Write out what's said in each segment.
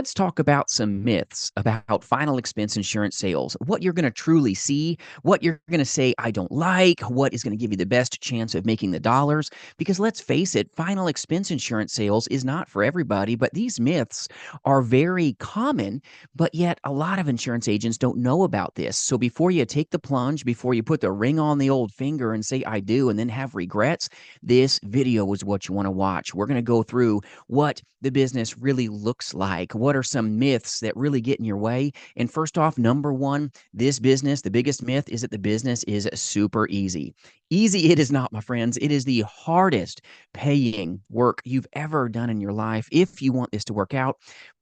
let's talk about some myths about final expense insurance sales. What you're going to truly see, what you're going to say, I don't like, what is going to give you the best chance of making the dollars. Because let's face it, final expense insurance sales is not for everybody, but these myths are very common. But yet, a lot of insurance agents don't know about this. So before you take the plunge, before you put the ring on the old finger and say, I do, and then have regrets, this video is what you want to watch. We're going to go through what the business really looks like. What are some myths that really get in your way? And first off, number one, this business, the biggest myth is that the business is super easy. Easy it is not, my friends. It is the hardest paying work you've ever done in your life if you want this to work out.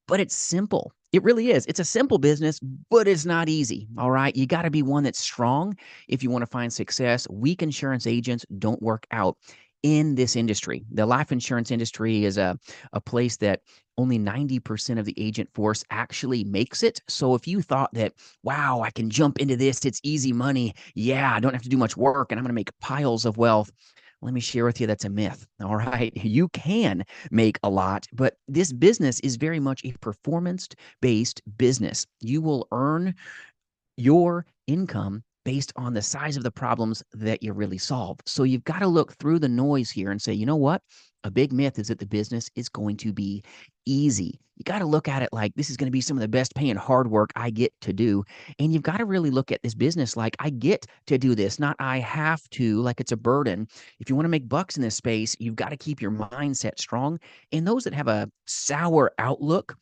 But it's simple. It really is. It's a simple business, but it's not easy. All right. You got to be one that's strong if you want to find success. Weak insurance agents don't work out in this industry. The life insurance industry is a place that only 90% of the agent force actually makes it. So if you thought that, wow, I can jump into this, it's easy money. Yeah, I don't have to do much work and I'm going to make piles of wealth. Let me share with you that's a myth. All right. You can make a lot, but this business is very much a performance based business. You will earn your income based on the size of the problems that you really solve. So you've got to look through the noise here and say, you know what? A big myth is that the business is going to be easy. You got to look at it like this is going to be some of the best paying hard work I get to do. And you've got to really look at this business like I get to do this, not I have to, like it's a burden. If you want to make bucks in this space, you've got to keep your mindset strong. And those that have a sour outlook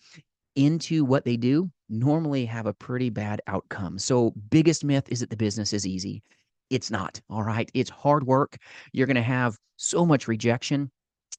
into what they do normally have a pretty bad outcome. So, biggest myth is that the business is easy. It's not. All right. It's hard work. You're going to have so much rejection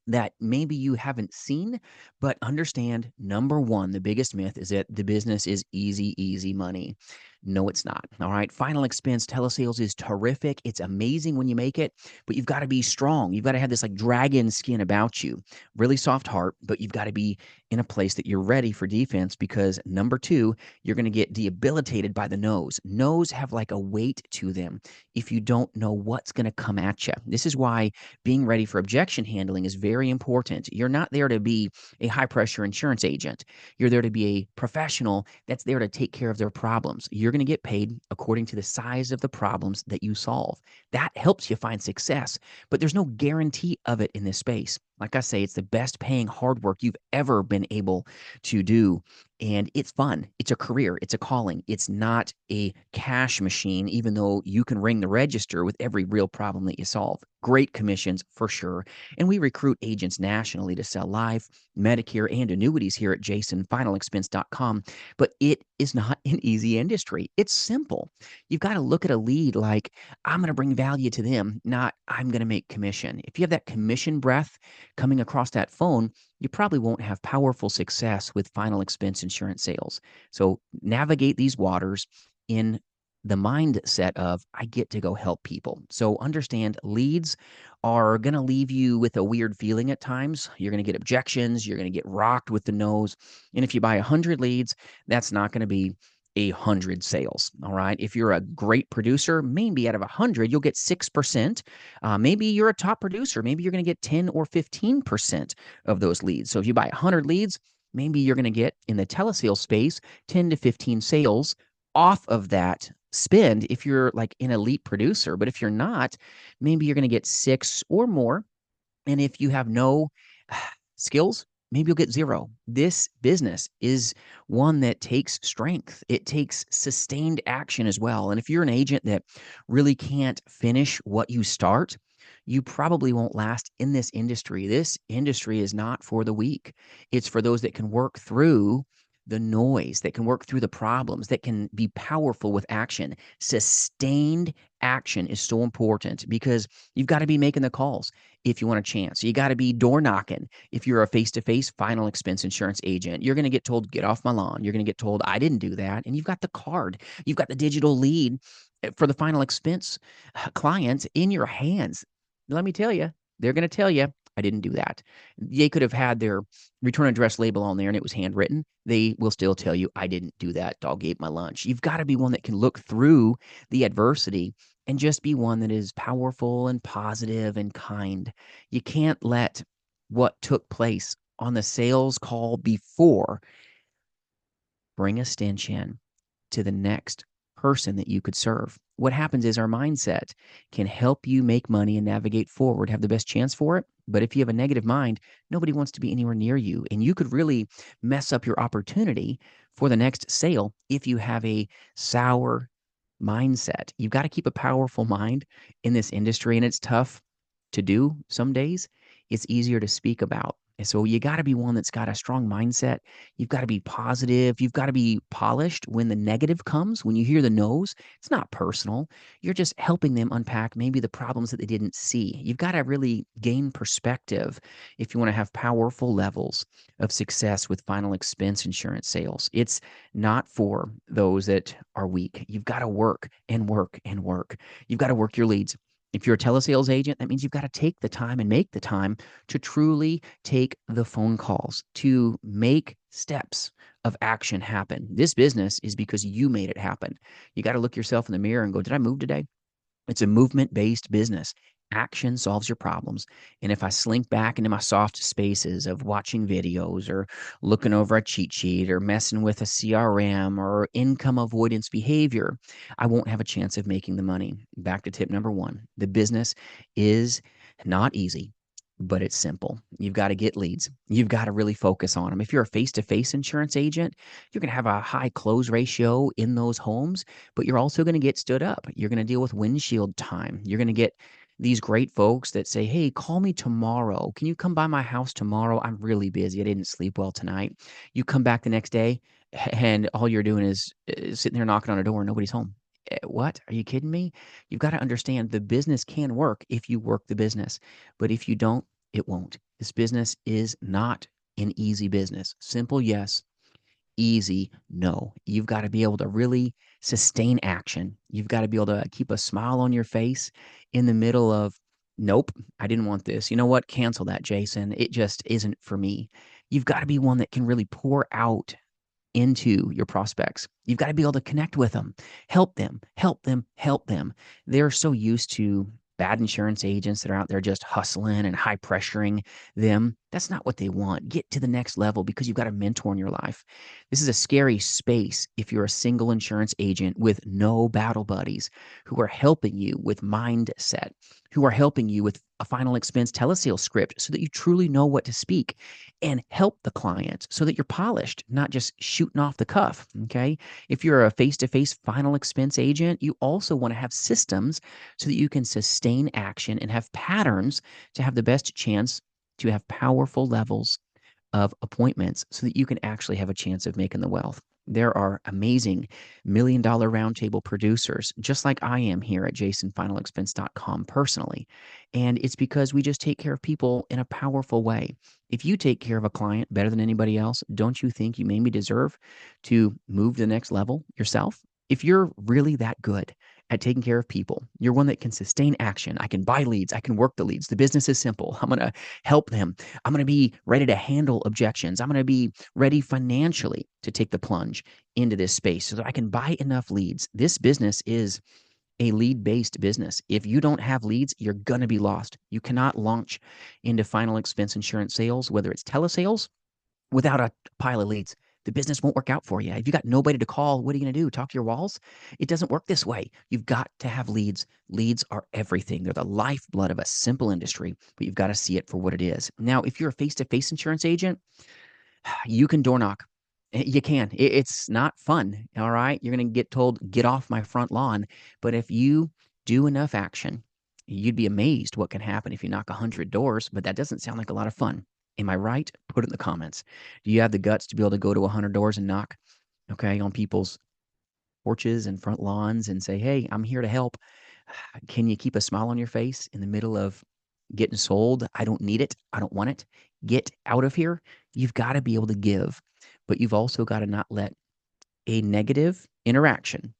that maybe you haven't seen, but understand number one, the biggest myth is that the business is easy, easy money. No, it's not. All right. Final expense telesales is terrific. It's amazing when you make it, but you've got to be strong. You've got to have this like dragon skin about you, really soft heart, but you've got to be in a place that you're ready for defense because number two, you're going to get debilitated by the no's. No's have like a weight to them if you don't know what's going to come at you. This is why being ready for objection handling is very important. You're not there to be a high pressure insurance agent. You're there to be a professional that's there to take care of their problems. You're going to get paid according to the size of the problems that you solve. That helps you find success, but there's no guarantee of it in this space. Like I say, it's the best paying hard work you've ever been able to do. And it's fun. It's a career. It's a calling. It's not a cash machine, even though you can ring the register with every real problem that you solve. Great commissions for sure. And we recruit agents nationally to sell life, Medicare, and annuities here at jasonfinalexpense.com. But it is not an easy industry. It's simple. You've got to look at a lead like, I'm going to bring value to them, not I'm going to make commission. If you have that commission breath coming across that phone, you probably won't have powerful success with final expense insurance sales. So navigate these waters in the mindset of I get to go help people. So understand leads are going to leave you with a weird feeling at times. You're going to get objections. You're going to get rocked with the nose. And if you buy 100 leads, that's not going to be 100 sales. All right. If you're a great producer, maybe out of 100, you'll get 6%. Maybe you're a top producer. Maybe you're going to get 10 or 15% of those leads. So if you buy 100 leads, maybe you're going to get in the telesales space 10 to 15 sales off of that spend if you're like an elite producer. But if you're not, maybe you're going to get six or more. And if you have no skills, maybe you'll get zero. This business is one that takes strength. It takes sustained action as well. And if you're an agent that really can't finish what you start, you probably won't last in this industry. This industry is not for the weak. It's for those that can work through the noise, that can work through the problems, that can be powerful with action. Sustained action is so important because you've got to be making the calls if you want a chance. You got to be door knocking. If you're a face-to-face final expense insurance agent, you're going to get told, get off my lawn. You're going to get told, I didn't do that. And you've got the card. You've got the digital lead for the final expense clients in your hands. Let me tell you, they're going to tell you, I didn't do that. They could have had their return address label on there and it was handwritten. They will still tell you, I didn't do that. Dog ate my lunch. You've got to be one that can look through the adversity and just be one that is powerful and positive and kind. You can't let what took place on the sales call before bring a stench in to the next person that you could serve. What happens is our mindset can help you make money and navigate forward, have the best chance for it. But if you have a negative mind, nobody wants to be anywhere near you. And you could really mess up your opportunity for the next sale if you have a sour mindset. You've got to keep a powerful mind in this industry, and it's tough to do some days. It's easier to speak about. And so you got to be one that's got a strong mindset. You've got to be positive. You've got to be polished when the negative comes, when you hear the no's. It's not personal. You're just helping them unpack maybe the problems that they didn't see. You've got to really gain perspective if you want to have powerful levels of success with final expense insurance sales. It's not for those that are weak. You've got to work and work and work. You've got to work your leads. If you're a telesales agent, that means you've got to take the time and make the time to truly take the phone calls, to make steps of action happen. This business is because you made it happen. You got to look yourself in the mirror and go, did I move today? It's a movement-based business. Action solves your problems. And if I slink back into my soft spaces of watching videos or looking over a cheat sheet or messing with a CRM or income avoidance behavior, I won't have a chance of making the money. Back to tip number one. The business is not easy, but it's simple. You've got to get leads. You've got to really focus on them. If you're a face-to-face insurance agent, you're going to have a high close ratio in those homes, but you're also going to get stood up. You're going to deal with windshield time. You're going to get these great folks that say, hey, call me tomorrow. Can you come by my house tomorrow? I'm really busy. I didn't sleep well tonight. You come back the next day, and all you're doing is sitting there knocking on a door and nobody's home. What? Are you kidding me? You've got to understand the business can work if you work the business. But if you don't, it won't. This business is not an easy business. Simple, yes. Easy, no. You've got to be able to really sustain action. You've got to be able to keep a smile on your face in the middle of, nope, I didn't want this. You know what? Cancel that, Jason. It just isn't for me. You've got to be one that can really pour out into your prospects. You've got to be able to connect with them, help them, help them, help them. They're so used to bad insurance agents that are out there just hustling and high pressuring them. That's not what they want. Get to the next level because you've got a mentor in your life. This is a scary space if you're a single insurance agent with no battle buddies who are helping you with mindset, who are helping you with a final expense telesales script so that you truly know what to speak and help the client so that you're polished, not just shooting off the cuff. Okay. If you're a face to face final expense agent, you also want to have systems so that you can sustain action and have patterns to have the best chance to have powerful levels of appointments so that you can actually have a chance of making the wealth. There are amazing $1 million roundtable producers, just like I am here at jasonfinalexpense.com personally. And it's because we just take care of people in a powerful way. If you take care of a client better than anybody else, don't you think you maybe deserve to move to the next level yourself? If you're really that good at taking care of people, you're one that can sustain action. I can buy leads. I can work the leads. The business is simple. I'm going to help them. I'm going to be ready to handle objections. I'm going to be ready financially to take the plunge into this space so that I can buy enough leads. This business is a lead-based business. If you don't have leads, you're going to be lost. You cannot launch into final expense insurance sales, whether it's telesales, without a pile of leads. The business won't work out for you. If you got nobody to call, what are you going to do? Talk to your walls? It doesn't work this way. You've got to have leads. Leads are everything. They're the lifeblood of a simple industry, but you've got to see it for what it is. Now, if you're a face-to-face insurance agent, you can door knock. You can. It's not fun. All right. You're going to get told, get off my front lawn. But if you do enough action, you'd be amazed what can happen if you knock 100 doors. But that doesn't sound like a lot of fun. Am I right? Put it in the comments. Do you have the guts to be able to go to 100 doors and knock, okay, on people's porches and front lawns and say, hey, I'm here to help. Can you keep a smile on your face in the middle of getting sold? I don't need it. I don't want it. Get out of here. You've got to be able to give, but you've also got to not let a negative interaction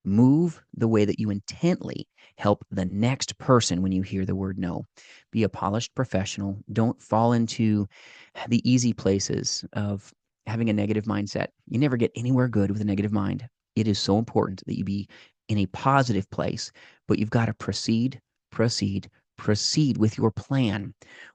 move the way that you intently help the next person when you hear the word no. Be a polished professional. Don't fall into the easy places of having a negative mindset. You never get anywhere good with a negative mind. It is so important that you be in a positive place, but you've got to proceed, proceed, proceed with your plan,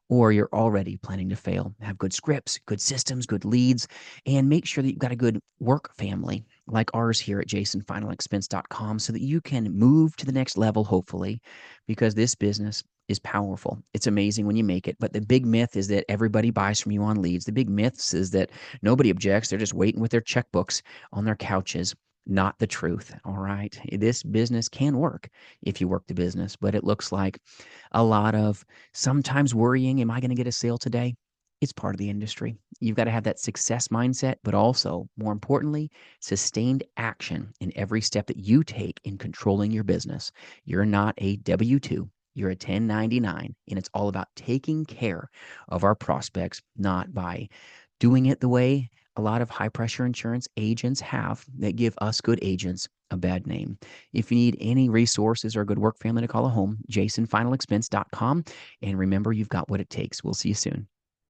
or you're already planning to fail. Have good scripts, good systems, good leads, and make sure that you've got a good work family like ours here at jasonfinalexpense.com so that you can move to the next level, hopefully, because this business is powerful. It's amazing when you make it. But the big myth is that everybody buys from you on leads. The big myth is that nobody objects. They're just waiting with their checkbooks on their couches. Not the truth. All right. This business can work if you work the business, but it looks like a lot of sometimes worrying. Am I going to get a sale today? It's part of the industry. You've got to have that success mindset, but also, more importantly, sustained action in every step that you take in controlling your business. You're not a W 2, you're a 1099, and it's all about taking care of our prospects, not by doing it the way a lot of high pressure insurance agents have that give us good agents a bad name. If you need any resources or a good work family to call a home, jasonfinalexpense.com. And remember, you've got what it takes. We'll see you soon.